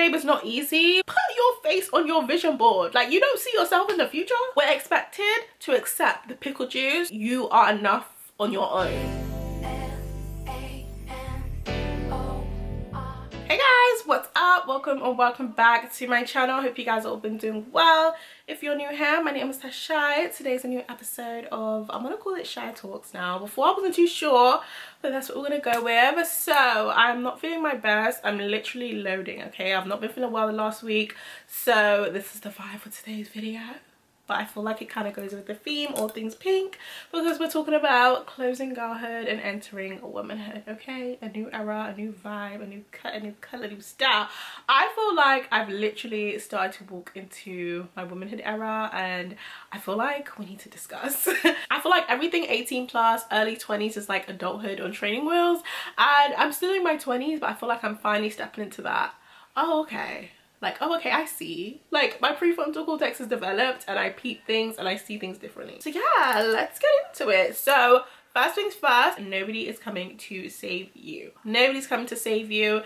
babe, it's not easy. Put your face on your vision board. Like, you don't see yourself in the future. We're expected to accept the pickle juice. You are enough on your own. Hey guys, what's up? Welcome or welcome back to my channel. Hope you guys have all been doing well. If you're new here, my name is TheShai. Today's a new episode of, I'm gonna call it SHAI Talks now. Before I wasn't too sure, but that's what we're gonna go with. So I'm not feeling my best. I'm literally loading, okay? I've not been feeling well the last week, so this is the vibe for today's video. But I feel like it kind of goes with the theme, all things pink, because we're talking about closing girlhood and entering womanhood, okay? A new era, a new vibe, a new cut, a new color, new style. I feel like I've literally started to walk into my womanhood era, and I feel like we need to discuss. I feel like everything 18 plus, early 20s is like adulthood on training wheels, and I'm still in my 20s, but I feel like I'm finally stepping into that. Oh, okay. Like, oh, okay, I see. Like, my prefrontal cortex is developed and I peep things and I see things differently. So yeah, let's get into it. So first things first, nobody is coming to save you. Nobody's coming to save you.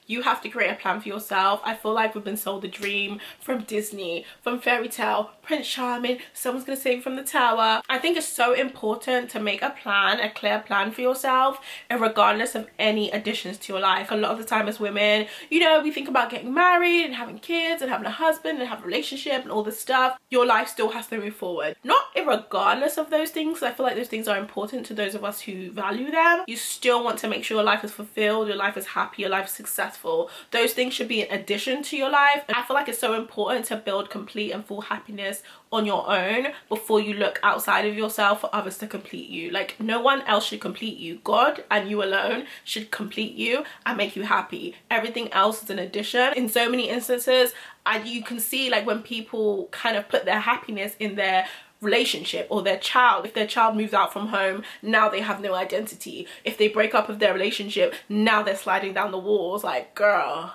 You have to create a plan for yourself. I feel like we've been sold a dream from Disney, from fairy tale, Prince Charming, someone's gonna save you from the tower. I think it's so important to make a plan, a clear plan for yourself, and regardless of any additions to your life. A lot of the time as women, you know, we think about getting married and having kids and having a husband and having a relationship and all this stuff. Your life still has to move forward. Not regardless of those things. I feel like those things are important to those of us who value them. You still want to make sure your life is fulfilled, your life is happy, your life is successful. Those things should be an addition to your life. And I feel like it's so important to build complete and full happiness on your own before you look outside of yourself for others to complete you. Like, no one else should complete you. God and you alone should complete you and make you happy. Everything else is an addition. In so many instances, and you can see, like, when people kind of put their happiness in their relationship or their child. If their child moves out from home, now they have no identity. If they break up with their relationship, now they're sliding down the walls. Like, girl,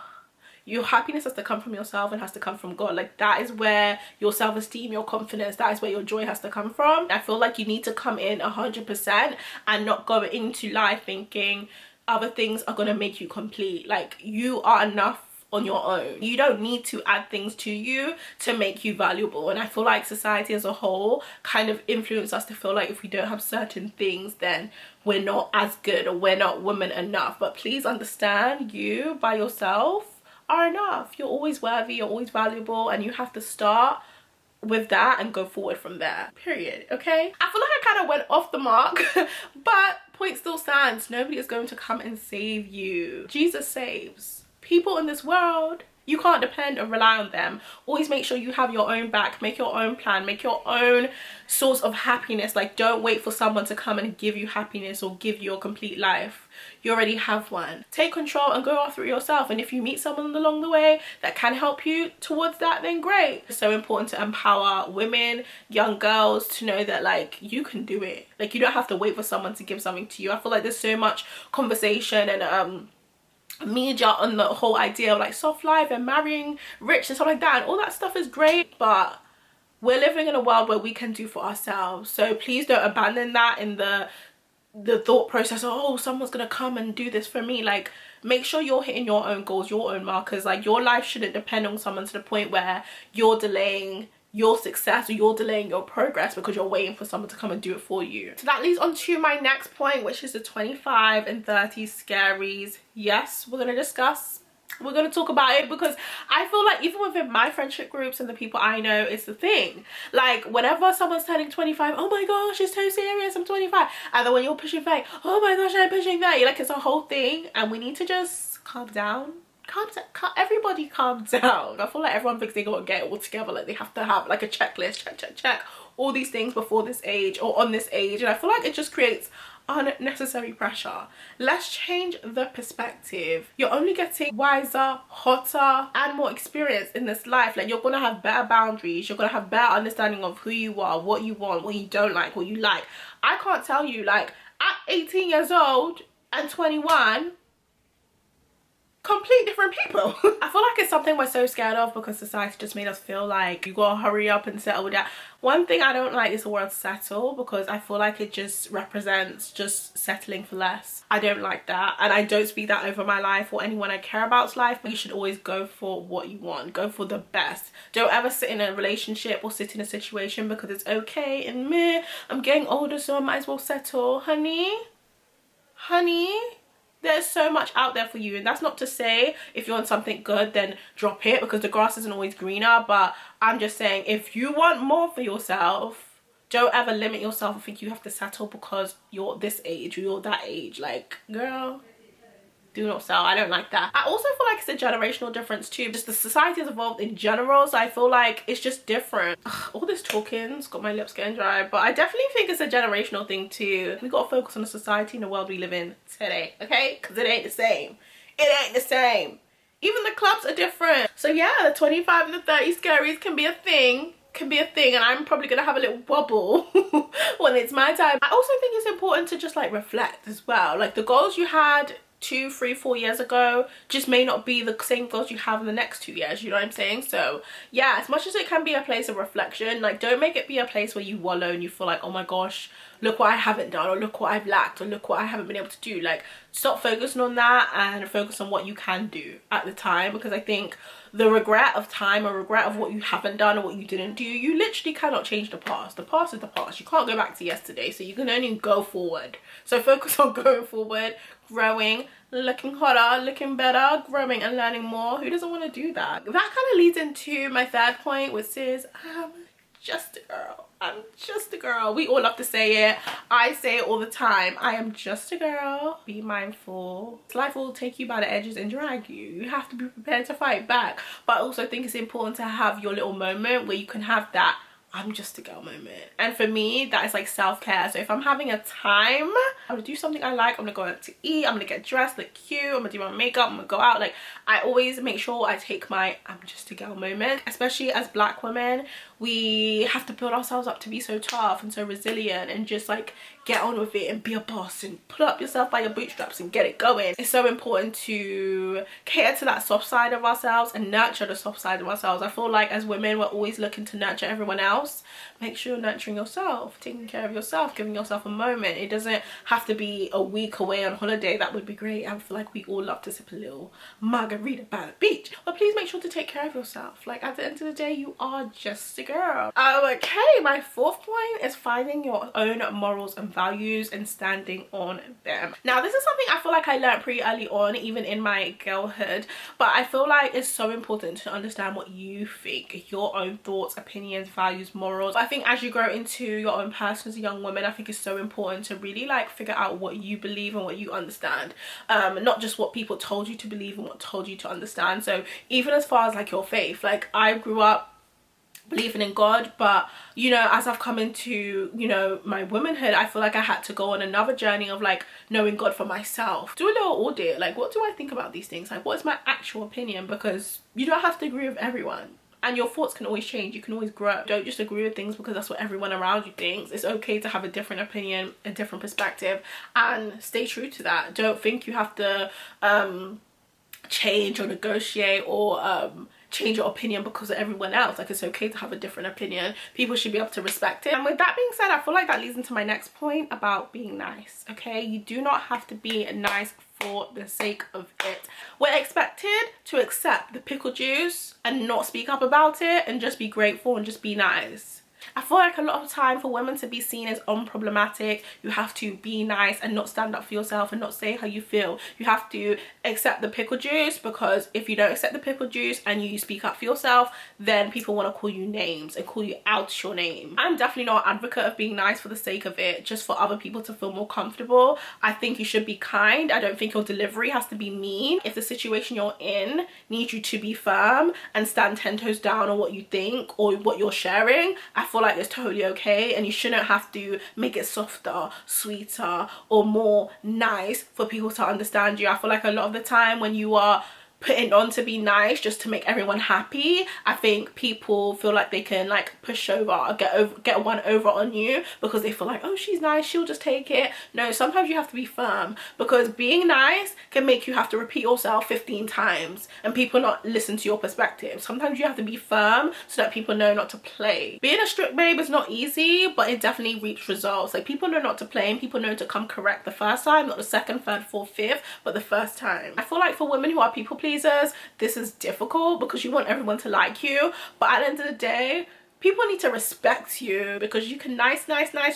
your happiness has to come from yourself and has to come from God. Like, that is where your self-esteem, your confidence, that is where your joy has to come from. I feel like you need to come in 100% and not go into life thinking other things are going to make you complete. Like, you are enough on your own. You don't need to add things to you to make you valuable. And I feel like society as a whole kind of influence us to feel like if we don't have certain things, then we're not as good or we're not woman enough. But please understand, you by yourself are enough. You're always worthy, you're always valuable, and you have to start with that and go forward from there, period. Okay, I feel like I kind of went off the mark but point still stands. Nobody is going to come and save you. Jesus saves. People in this world, you can't depend or rely on them. Always make sure you have your own back. Make your own plan. Make your own source of happiness. Like, don't wait for someone to come and give you happiness or give you a complete life. You already have one. Take control and go after it yourself. And if you meet someone along the way that can help you towards that, then great. It's so important to empower women, young girls, to know that, like, you can do it. Like, you don't have to wait for someone to give something to you. I feel like there's so much conversation and media on the whole idea of like soft life and marrying rich and stuff like that, and all that stuff is great, but we're living in a world where we can do for ourselves. So please don't abandon that in the thought process of, oh, someone's gonna come and do this for me. Like, make sure you're hitting your own goals, your own markers. Like, your life shouldn't depend on someone to the point where you're delaying your success or you're delaying your progress because you're waiting for someone to come and do it for you. So that leads on to my next point, which is the 25 and 30 scaries. Yes, we're gonna discuss, we're gonna talk about it, because I feel like even within my friendship groups and the people I know, it's the thing. Like, whenever someone's turning 25, oh my gosh, it's so serious, I'm 25. And then when you're pushing 30, oh my gosh, I'm pushing 30. Like, it's a whole thing, and we need to just calm down. Everybody calm down. I feel like everyone thinks they gotta get it all together. Like, they have to have like a checklist, check all these things before this age or on this age, and I feel like it just creates unnecessary pressure. Let's change the perspective. You're only getting wiser, hotter, and more experience in this life. Like, you're gonna have better boundaries, you're gonna have better understanding of who you are, what you want, what you don't like, what you like. I can't tell you, like, at 18 years old and 21, complete different people. I feel like it's something we're so scared of because society just made us feel like you gotta hurry up and settle with that. One thing I don't like is the word settle, because I feel like it just represents just settling for less. I don't like that, and I don't speak that over my life or anyone I care about's life. But you should always go for what you want, go for the best. Don't ever sit in a relationship or sit in a situation because it's okay and meh, I'm getting older so I might as well settle. Honey, there's so much out there for you. And that's not to say if you're on something good then drop it, because the grass isn't always greener. But I'm just saying, if you want more for yourself, don't ever limit yourself and think you have to settle because you're this age or you're that age. Like, girl, do not sell. I don't like that. I also feel like it's a generational difference too. Just the society has evolved in general, so I feel like it's just different. Ugh, all this talking's got my lips getting dry, but I definitely think it's a generational thing too. We gotta focus on the society and the world we live in today, okay? Because it ain't the same. It ain't the same. Even the clubs are different. So yeah, the 25 and the 30 scaries can be a thing. And I'm probably gonna have a little wobble when it's my time. I also think it's important to just like reflect as well. Like the goals you had 2, 3, 4 years ago just may not be the same goals you have in the next 2 years, you know what I'm saying? So yeah, as much as it can be a place of reflection, like don't make it be a place where you wallow and you feel like, oh my gosh, look what I haven't done, or look what I've lacked, or look what I haven't been able to do. Like stop focusing on that and focus on what you can do at the time, because I think the regret of time or regret of what you haven't done or what you didn't do, you literally cannot change the past. The past is the past. You can't go back to yesterday, so you can only go forward. So focus on going forward, growing, looking hotter, looking better, growing and learning more. Who doesn't want to do that? That kind of leads into my third point, which is I'm just a girl. I'm just a girl. We all love to say it. I say it all the time. I am just a girl. Be mindful. Life will take you by the edges and drag you. You have to be prepared to fight back. But I also think it's important to have your little moment where you can have that I'm just a girl moment. And for me, that is like self-care. So if I'm having a time, I'm gonna do something I like. I'm gonna go out to eat. I'm gonna get dressed, look cute. I'm gonna do my makeup. I'm gonna go out. Like I always make sure I take my I'm just a girl moment. Especially as black women, we have to build ourselves up to be so tough and so resilient and just like get on with it and be a boss and pull up yourself by your bootstraps and get it going. It's so important to cater to that soft side of ourselves and nurture the soft side of ourselves. I feel like as women, we're always looking to nurture everyone else. Make sure you're nurturing yourself, taking care of yourself, giving yourself a moment. It doesn't have to be a week away on holiday. That would be great. I feel like we all love to sip a little margarita by the beach. But please make sure to take care of yourself. Like at the end of the day, you are just a girl. Okay, my fourth point is finding your own morals and values and standing on them. Now this is something I feel like I learned pretty early on, even in my girlhood, but I feel like it's so important to understand what you think, your own thoughts, opinions, values, morals. But I think as you grow into your own person as a young woman, I think it's so important to really like figure out what you believe and what you understand, not just what people told you to believe and what told you to understand. So even as far as like your faith, like I grew up believing in God, but you know, as I've come into, you know, my womanhood, I feel like I had to go on another journey of like knowing God for myself. Do a little audit, like what do I think about these things? Like what is my actual opinion? Because you don't have to agree with everyone, and your thoughts can always change. You can always grow. Don't just agree with things because that's what everyone around you thinks. It's okay to have a different opinion, a different perspective, and stay true to that. Don't think you have to change or negotiate or change your opinion because of everyone else. Like it's okay to have a different opinion. People should be able to respect it. And with that being said, I feel like that leads into my next point about being nice. Okay, you do not have to be nice for the sake of it. We're expected to accept the pickle juice and not speak up about it and just be grateful and just be nice. I feel like a lot of time for women to be seen as unproblematic, you have to be nice and not stand up for yourself and not say how you feel. You have to accept the pickle juice, because if you don't accept the pickle juice and you speak up for yourself, then people want to call you names and call you out your name. I'm definitely not an advocate of being nice for the sake of it, just for other people to feel more comfortable. I think you should be kind. I don't think your delivery has to be mean. If the situation you're in needs you to be firm and stand 10 toes down on what you think or what you're sharing, I feel like it's totally okay, and you shouldn't have to make it softer, sweeter, or more nice for people to understand you. I feel like a lot of the time when you are putting on to be nice just to make everyone happy. I think people feel like they can like push over or get one over on you because they feel like, oh, she's nice, she'll just take it. No, sometimes you have to be firm, because being nice can make you have to repeat yourself 15 times and people not listen to your perspective. Sometimes you have to be firm so that people know not to play. Being a strict babe is not easy, but it definitely reaps results. Like, people know not to play and people know to come correct the first time, not the second, third, fourth, fifth, but the first time. I feel like for women who are people pleasers, this is difficult because you want everyone to like you, but at the end of the day, people need to respect you, because you can nice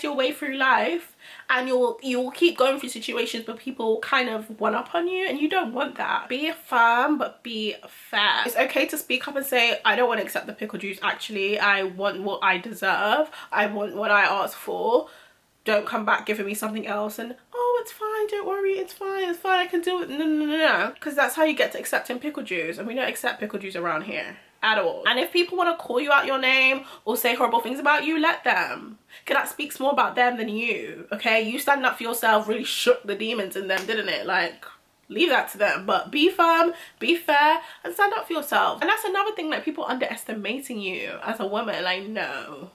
your way through life and you'll keep going through situations where people kind of one up on you, and you don't want that. Be firm but be fair. It's okay to speak up and say, I don't want to accept the pickle juice, actually I want what I deserve, I want what I asked for. Don't come back giving me something else and, oh, it's fine, don't worry, it's fine, I can do it. No, because that's how you get to accepting pickle juice, and we don't accept pickle juice around here at all. And if people want to call you out your name or say horrible things about you, let them, because that speaks more about them than you. Okay, you standing up for yourself really shook the demons in them, didn't it? Like, leave that to them. But be firm, be fair, and stand up for yourself. And that's another thing, like, people underestimating you as a woman. Like, no,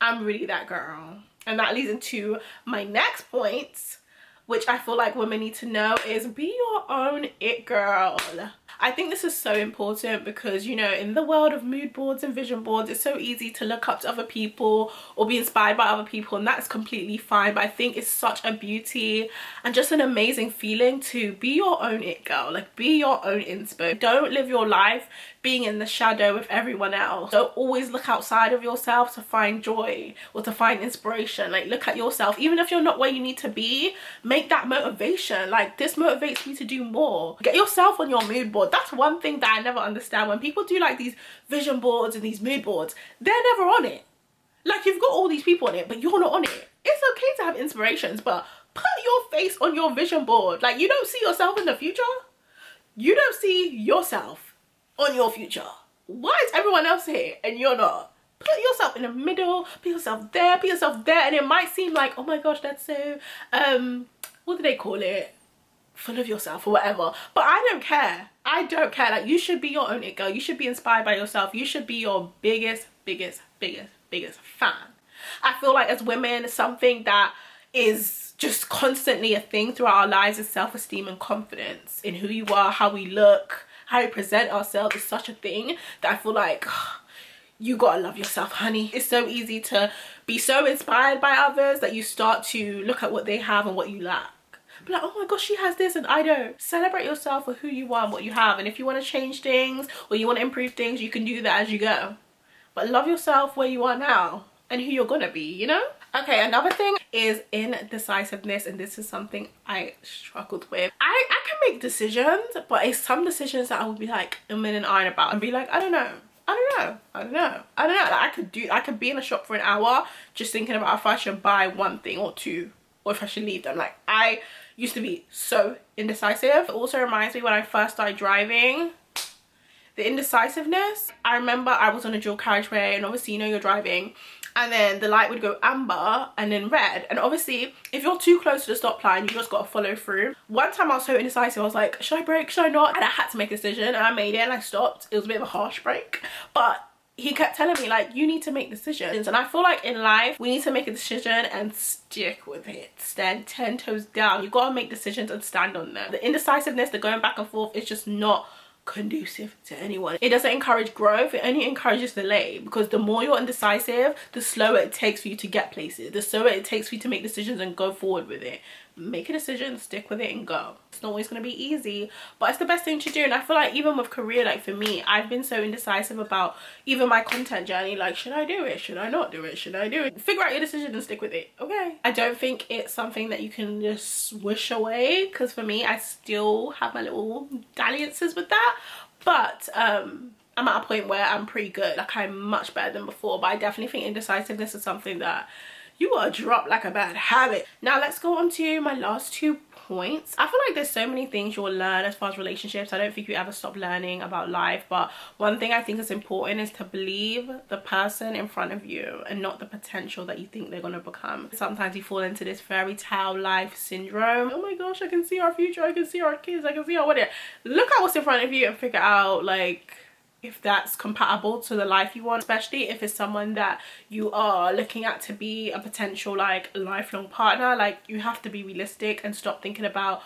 I'm really that girl. And that leads into my next point, which I feel like women need to know, is be your own it girl. I think this is so important because, you know, in the world of mood boards and vision boards, it's so easy to look up to other people or be inspired by other people, and that's completely fine. But I think it's such a beauty and just an amazing feeling to be your own it girl. Like, be your own inspo. Don't live your life being in the shadow with everyone else. Don't always look outside of yourself to find joy or to find inspiration. Like, look at yourself. Even if you're not where you need to be, make that motivation. Like, this motivates me to do more. Get yourself on your mood board. That's one thing that I never understand. When people do like these vision boards and these mood boards, they're never on it. Like, you've got all these people on it, but you're not on it. It's okay to have inspirations, but put your face on your vision board. Like, you don't see yourself in the future. You don't see yourself on your future. Why is everyone else here and you're not? Put yourself in the middle, put yourself there, and it might seem like, oh my gosh, that's so what do they call it, full of yourself or whatever, but I don't care. I don't care. Like, you should be your own it girl. You should be inspired by yourself. You should be your biggest fan. I feel like as women, something that is just constantly a thing throughout our lives is self-esteem and confidence in who you are, how we look, how we present ourselves is such a thing that I feel like you gotta love yourself, honey. It's so easy to be so inspired by others that you start to look at what they have and what you lack. Be like, oh my gosh, she has this and I don't. Celebrate yourself for who you are and what you have. And if you want to change things or you want to improve things, you can do that as you go. But love yourself where you are now and who you're gonna be, you know? Okay, another thing is indecisiveness, and this is something I struggled with. I can make decisions, but it's some decisions that I would be like a minute iron about and be like, I don't know. Like, I could be in a shop for an hour just thinking about if I should buy one thing or two, or if I should leave them. Like, I used to be so indecisive. It also reminds me when I first started driving, the indecisiveness. I remember I was on a dual carriageway, and obviously, you know, you're driving and then the light would go amber and then red, and obviously if you're too close to the stop line, you just got to follow through. One time I was so indecisive, I was like, should I brake, should I not? And I had to make a decision, and I made it and I stopped. It was a bit of a harsh brake, but he kept telling me, like, you need to make decisions. And I feel like in life we need to make a decision and stick with it. Stand 10 toes down. You gotta make decisions and stand on them. The indecisiveness, the going back and forth, is just not conducive to anyone. It doesn't encourage growth. It only encourages delay, because the more you're indecisive, the slower it takes for you to get places, the slower it takes for you to make decisions and go forward with it. Make a decision, stick with it, and go. It's not always going to be easy, but it's the best thing to do. And I feel like even with career, like for me, I've been so indecisive about even my content journey. Like, should I do it, should I not do it, should I do it? Figure out your decision and stick with it, okay? I don't think it's something that you can just wish away, because for me, I still have my little dalliances with that, but I'm at a point where I'm pretty good. Like, I'm much better than before, but I definitely think indecisiveness is something that you gotta drop like a bad habit. Now let's go on to my last 2 points. I feel like there's so many things you'll learn as far as relationships. I don't think you ever stop learning about life, but one thing I think is important is to believe the person in front of you and not the potential that you think they're going to become. Sometimes you fall into this fairy tale life syndrome. Oh my gosh, I can see our future, I can see our kids, I can see our wedding. Look at what's in front of you and figure out like if that's compatible to the life you want, especially if it's someone that you are looking at to be a potential like lifelong partner. Like, you have to be realistic and stop thinking about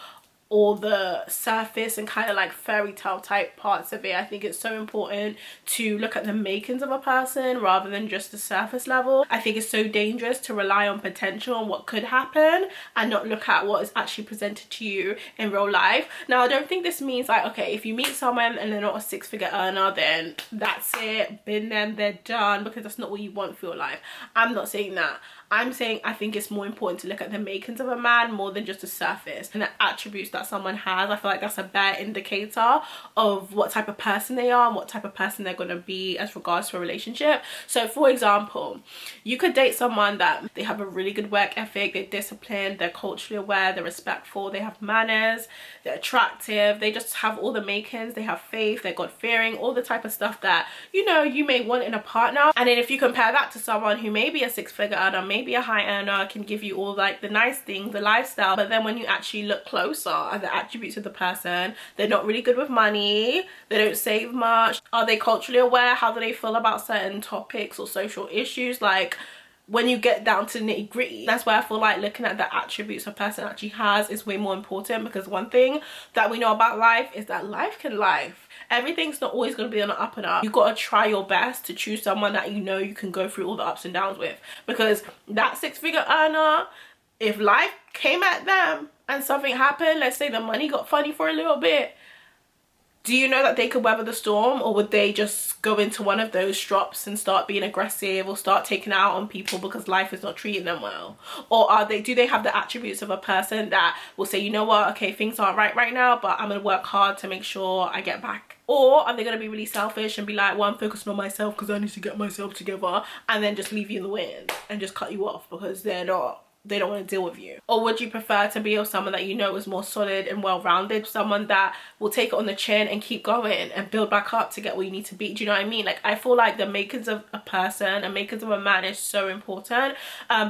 all the surface and kind of like fairy tale type parts of it. I think it's so important to look at the makings of a person rather than just the surface level. I think it's so dangerous to rely on potential and what could happen and not look at what is actually presented to you in real life. Now, I don't think this means like, okay, if you meet someone and they're not a six-figure earner, then that's it, been them, they're done, because that's not what you want for your life. I'm not saying that. I'm saying I think it's more important to look at the makings of a man more than just the surface and the attributes that someone has. I feel like that's a better indicator of what type of person they are and what type of person they're going to be as regards to a relationship. So for example, you could date someone that they have a really good work ethic, they're disciplined, they're culturally aware, they're respectful, they have manners, they're attractive, they just have all the makings, they have faith, they're God-fearing, all the type of stuff that, you know, you may want in a partner. And then if you compare that to someone who may be a six-figure earner, maybe a high earner, can give you all like the nice things, the lifestyle, but then when you actually look closer at the attributes of the person, they're not really good with money, they don't save much, are they culturally aware, how do they feel about certain topics or social issues? Like, when you get down to nitty gritty, that's why I feel like looking at the attributes a person actually has is way more important, because one thing that we know about life is that life can life. Everything's not always going to be on the up and up. You got to try your best to choose someone that you know you can go through all the ups and downs with, because that six-figure earner, if life came at them and something happened, let's say the money got funny for a little bit, do you know that they could weather the storm? Or would they just go into one of those drops and start being aggressive or start taking out on people because life is not treating them well? Or do they have the attributes of a person that will say, you know what, okay, things aren't right now, but I'm gonna work hard to make sure I get back? Or are they going to be really selfish and be like, well, I'm focusing on myself because I need to get myself together, and then just leave you in the wind and just cut you off because they don't want to deal with you? Or would you prefer to be with someone that you know is more solid and well-rounded, someone that will take it on the chin and keep going and build back up to get where you need to be? Do you know what I mean? Like, I feel like the makings of a person and makings of a man is so important,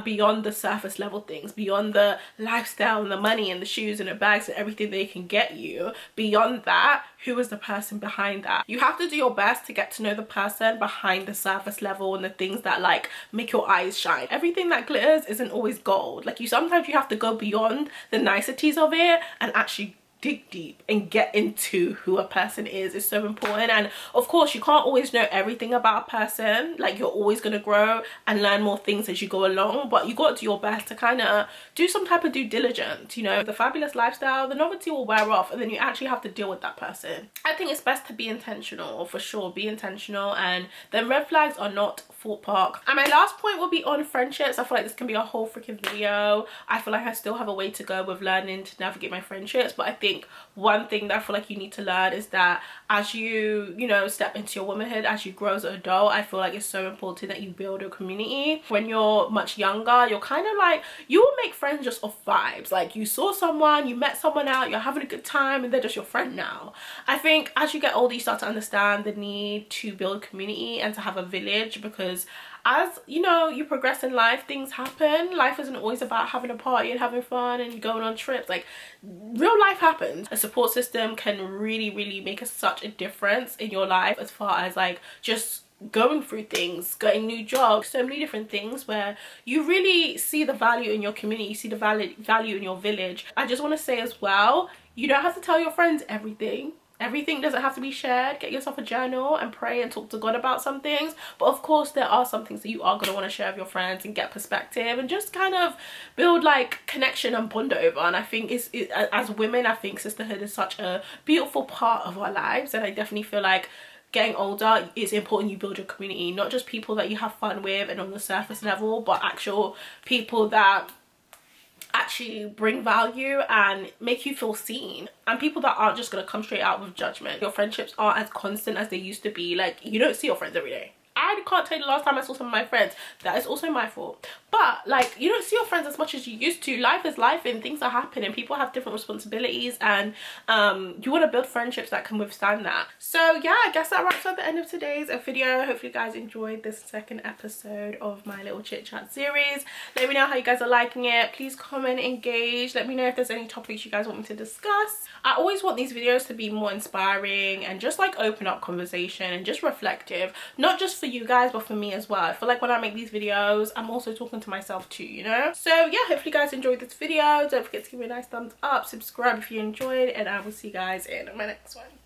beyond the surface level things, beyond the lifestyle and the money and the shoes and the bags and everything they can get you. Beyond that, who is the person behind that? You have to do your best to get to know the person behind the surface level and the things that like make your eyes shine. Everything that glitters isn't always gold. Like, sometimes you have to go beyond the niceties of it and actually dig deep and get into who a person is. It's so important. And of course, you can't always know everything about a person. Like, you're always going to grow and learn more things as you go along, but you got to do your best to kind of do some type of due diligence. You know, the fabulous lifestyle, the novelty will wear off, and then you actually have to deal with that person. I think it's best to be intentional, for sure. Be intentional, and then red flags are not Fort Park. And my last point will be on friendships. I feel like this can be a whole freaking video. I feel like I still have a way to go with learning to navigate my friendships, but I think one thing that I feel like you need to learn is that as you know, step into your womanhood, as you grow as an adult, I feel like it's so important that you build a community. When you're much younger, you're kind of like, you will make friends just off vibes. Like, you saw someone, you met someone out, you're having a good time, and they're just your friend now. I think as you get older, you start to understand the need to build community and to have a village, because as you know, you progress in life, things happen. Life isn't always about having a party and having fun and going on trips. Like, real life happens. A support system can really make such a difference in your life, as far as like just going through things, getting new jobs, so many different things where you really see the value in your community, you see the value in your village. I just want to say as well, you don't have to tell your friends everything. Everything doesn't have to be shared. Get yourself a journal and pray and talk to God about some things. But of course, there are some things that you are going to want to share with your friends and get perspective and just kind of build like connection and bond over. And I think as women, I think sisterhood is such a beautiful part of our lives. And I definitely feel like getting older, it's important you build your community. Not just people that you have fun with and on the surface level, but actual people that actually bring value and make you feel seen, and people that aren't just gonna come straight out with judgment. Your friendships aren't as constant as they used to be. Like, you don't see your friends every day. I I can't tell you the last time I saw some of my friends. That is also my fault. But like, you don't see your friends as much as you used to. Life is life and things are happening. People have different responsibilities, and you want to build friendships that can withstand that. So yeah, I guess that wraps up the end of today's video. Hopefully you guys enjoyed this second episode of my little chit chat series. Let me know how you guys are liking it. Please comment, engage. Let me know if there's any topics you guys want me to discuss. I always want these videos to be more inspiring and just like open up conversation and just reflective, not just for you guys but for me as well. I feel like when I make these videos I'm also talking to myself too, you know. So yeah, hopefully you guys enjoyed this video. Don't forget to give me a nice thumbs up, subscribe if you enjoyed, and I will see you guys in my next one.